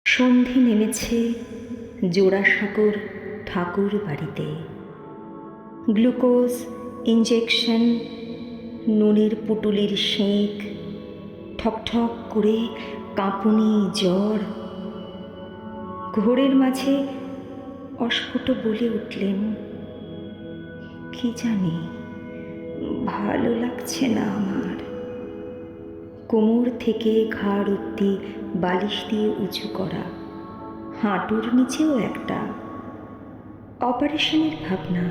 সন্ধে নেমেছে জোড়াসাঁকোর ঠাকুর বাড়িতে। গ্লুকোজ ইঞ্জেকশন, নুনের পুটুলির সেঁক, ঠকঠক করে কাঁপুনি, জ্বর। ঘোরের মাঝে অস্ফুট বলে উঠলেন, কি জানি, ভালো লাগছে না আমার। কোমর থেকে ঘাড় অব্দি বালিশ দিয়ে উঁচু করা, হাঁটুর নিচেও একটা। অপারেশনের ভাবনা,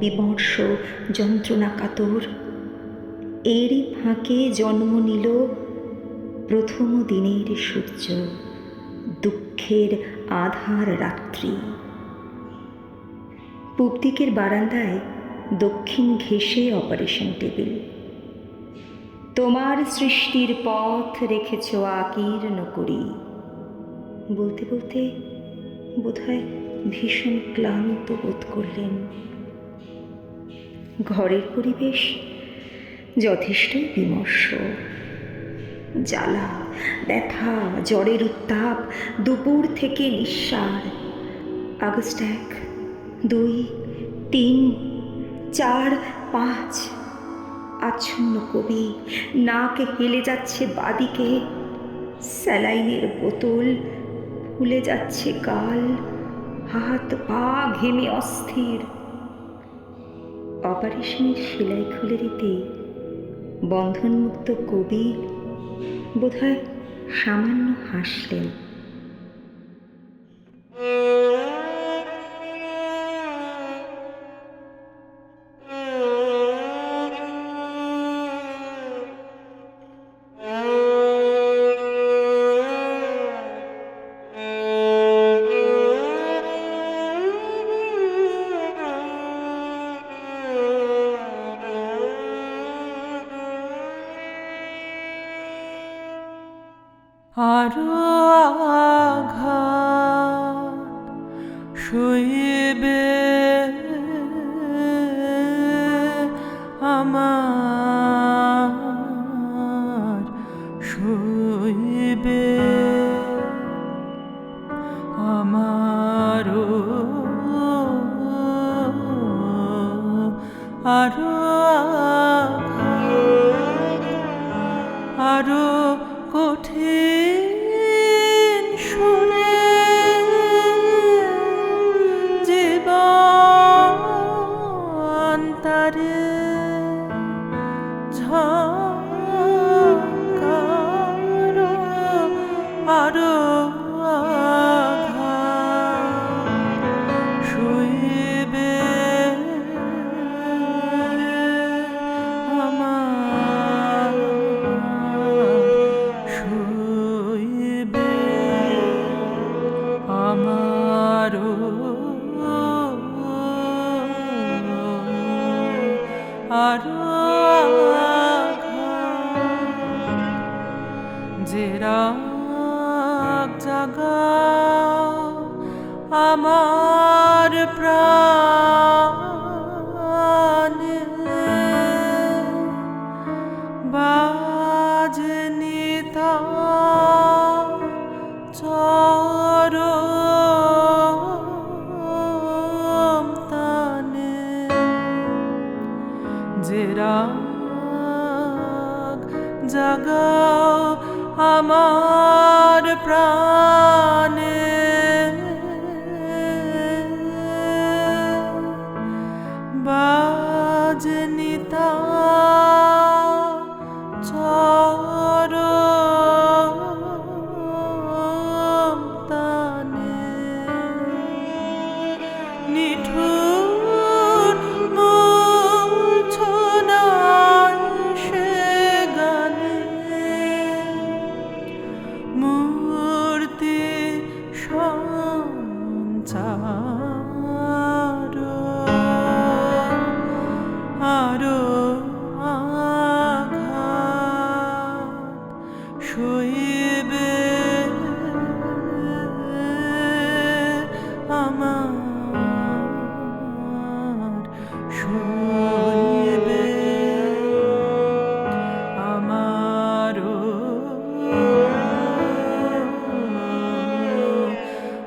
বিমর্ষ যন্ত্রণা কাতর। এরই ফাঁকে জন্ম নিল প্রথম দিনের সূর্য, দুঃখের আধার রাত্রি। পূব দিকের বারান্দায় দক্ষিণ ঘেঁষে অপারেশন টেবিল। তোমার সৃষ্টির পথ রেখেছ আকীর্ণ করি, বলতে বলতে বোধহয় ভীষণ ক্লান্ত বোধ করলেন। ঘরের পরিবেশ যথেষ্টই বিমর্ষ। জ্বালা, ব্যথা, জ্বরের উত্তাপ, দুপুর থেকে নিঃসার। আগস্ট 1, 2, 3, 4, 5। আচ্ছন্ন কবি, নাক হেলে যাচ্ছে বাদিকে। স্যালাইনের বোতল, ফুলে যাচ্ছে গাল, হাত পা ঘেমে অস্থির। অপারেশনের সেলাই খুলে দিতে বন্ধনমুক্ত কবি বোধহয় সামান্য হাসলেন। আরো আঘাত সইবে আমার, সইবে আমারও আরো আঘাত, আরো কঠিন সুরে জীবন তারে ঝঙ্কার, আরো আঘাত সইবে আমার, সইবে আমারও আরো আঘাত। যে রাগ জাগাও আমার প্রাণে, বাজনি তা চরম তানে। যে রাগ জাগাও আমার প্রাণে,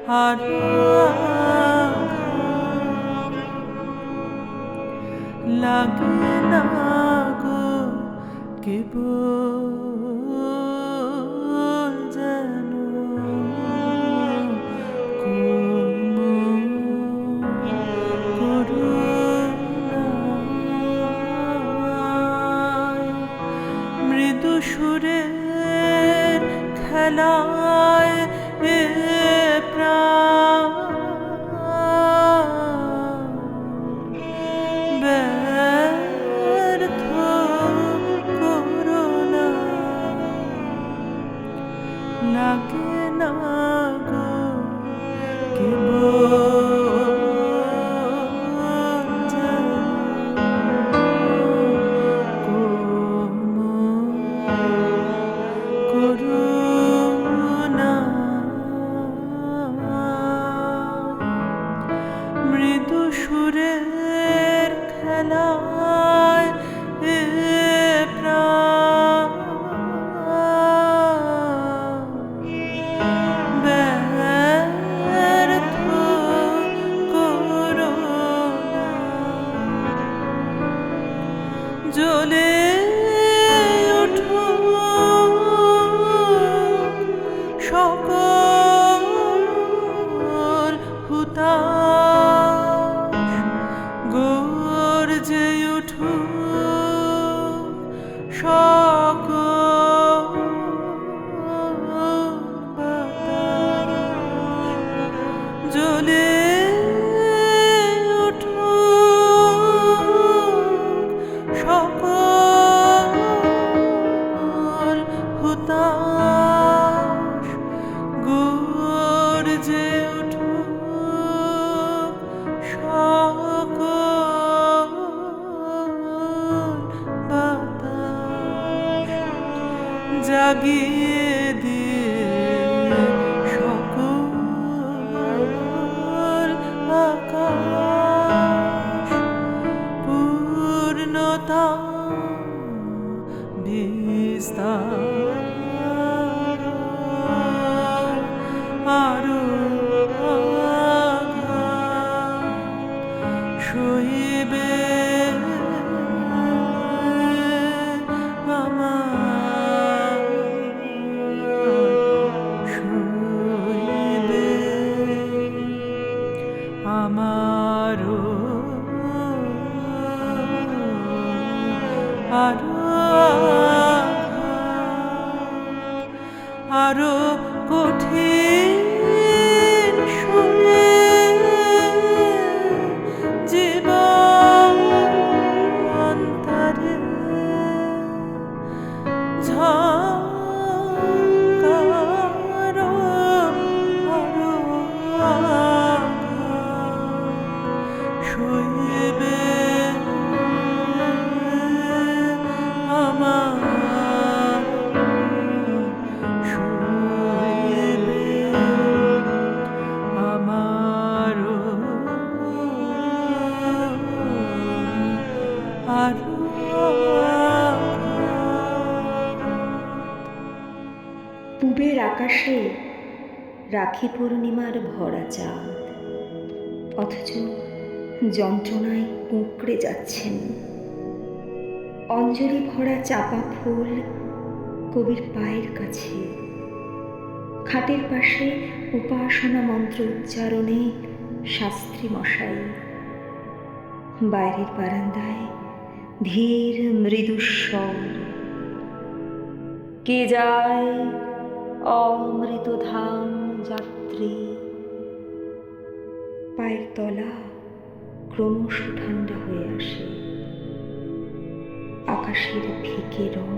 আরো লাগে না গো কেবল যেন করুণায় মৃদু সুরের খেলায় এ প্রাণ ব্যর্থ করুণা লাগে না গো কেবল যেন করুণা মৃদু সুরের খেলায় এ প্রাণ ব্যর্থ করুণা জ্বলে উঠুক সকল হুতাশ গর্জে উঠুক সকল বাতাস জ্বলে সকল হুতাশ গর্জে উঠুক সকল বাতাস জাগিয়ে দিয়ে সকল আকাশ পূর্ণতা বিস্তার আরো আঘাত সইবে আমার সইবে আমারও আরো কঠিন সুরে জীবন অন্তরে ঝঙ্কার আরো আঘাত সইবে আমার সইবে আমারও আরো পূবের আকাশে রাখি পূর্ণিমার ভরা চাঁদ, অথচ যন্ত্রণায় কুঁকড়ে যাচ্ছেন। অঞ্জলি ভরা চাপা ফুল কবির পায়ের কাছে, খাটের পাশে উপাসনা মন্ত্র উচ্চারণে শাস্ত্রী মশাই, বাইরের বারান্দায় ধীর মৃদু স্বর, কে যায় অমৃত ধাম যাত্রী। পায়ের তলা ক্রমশ ঠান্ডা হয়ে আসে, আকাশের ফিকে রং